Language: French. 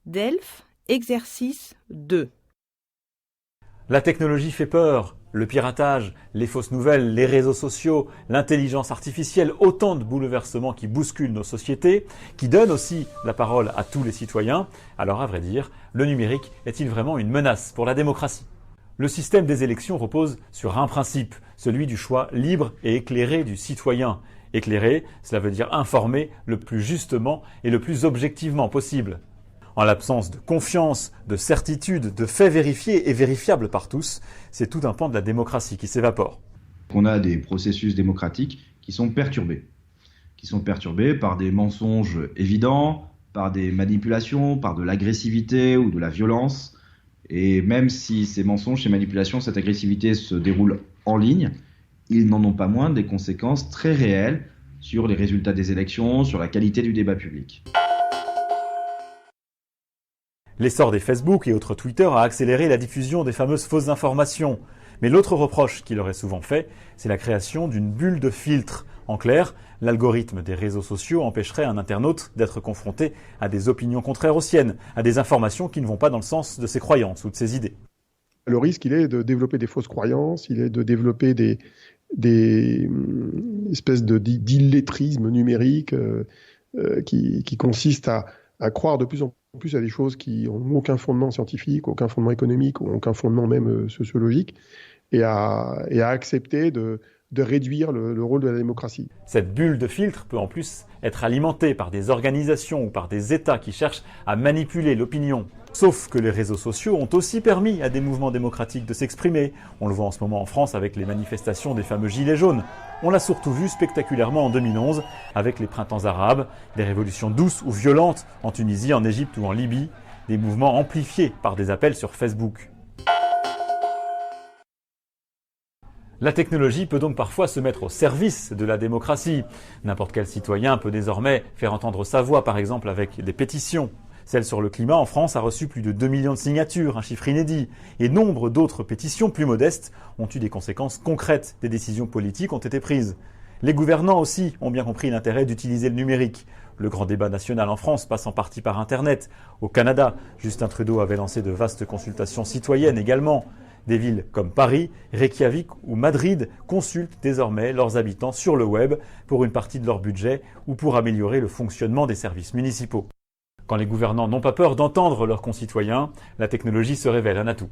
Delphes, exercice 2. La technologie fait peur. Le piratage, les fausses nouvelles, les réseaux sociaux, l'intelligence artificielle, autant de bouleversements qui bousculent nos sociétés, qui donnent aussi la parole à tous les citoyens. Alors à vrai dire, le numérique est-il vraiment une menace pour la démocratie ? Le système des élections repose sur un principe, celui du choix libre et éclairé du citoyen. Éclairé, cela veut dire informé le plus justement et le plus objectivement possible. En l'absence de confiance, de certitude, de faits vérifiés et vérifiables par tous, c'est tout un pan de la démocratie qui s'évapore. On a des processus démocratiques qui sont perturbés par des mensonges évidents, par des manipulations, par de l'agressivité ou de la violence. Et même si ces mensonges, ces manipulations, cette agressivité se déroulent en ligne, ils n'en ont pas moins des conséquences très réelles sur les résultats des élections, sur la qualité du débat public. L'essor des Facebook et autres Twitter a accéléré la diffusion des fameuses fausses informations. Mais l'autre reproche qui leur est souvent fait, c'est la création d'une bulle de filtre. En clair, l'algorithme des réseaux sociaux empêcherait un internaute d'être confronté à des opinions contraires aux siennes, à des informations qui ne vont pas dans le sens de ses croyances ou de ses idées. Le risque, il est de développer des fausses croyances, il est de développer des espèces d'illettrisme numérique qui consiste à croire de plus en plus à des choses qui n'ont aucun fondement scientifique, aucun fondement économique, ou aucun fondement même sociologique, et à accepter de réduire le rôle de la démocratie. Cette bulle de filtre peut en plus être alimentée par des organisations ou par des États qui cherchent à manipuler l'opinion. Sauf que les réseaux sociaux ont aussi permis à des mouvements démocratiques de s'exprimer. On le voit en ce moment en France avec les manifestations des fameux Gilets jaunes. On l'a surtout vu spectaculairement en 2011 avec les printemps arabes, des révolutions douces ou violentes en Tunisie, en Égypte ou en Libye, des mouvements amplifiés par des appels sur Facebook. La technologie peut donc parfois se mettre au service de la démocratie. N'importe quel citoyen peut désormais faire entendre sa voix, par exemple avec des pétitions. Celle sur le climat en France a reçu plus de 2 millions de signatures, un chiffre inédit. Et nombre d'autres pétitions plus modestes ont eu des conséquences concrètes. Des décisions politiques ont été prises. Les gouvernants aussi ont bien compris l'intérêt d'utiliser le numérique. Le grand débat national en France passe en partie par Internet. Au Canada, Justin Trudeau avait lancé de vastes consultations citoyennes également. Des villes comme Paris, Reykjavik ou Madrid consultent désormais leurs habitants sur le web pour une partie de leur budget ou pour améliorer le fonctionnement des services municipaux. Quand les gouvernants n'ont pas peur d'entendre leurs concitoyens, la technologie se révèle un atout.